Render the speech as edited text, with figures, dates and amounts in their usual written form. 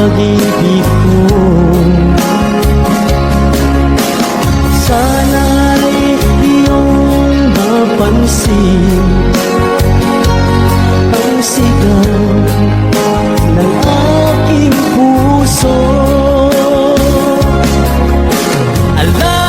pag-ibig ko. Sana'y iyong mapansin ang sigaw ng aking puso. Alam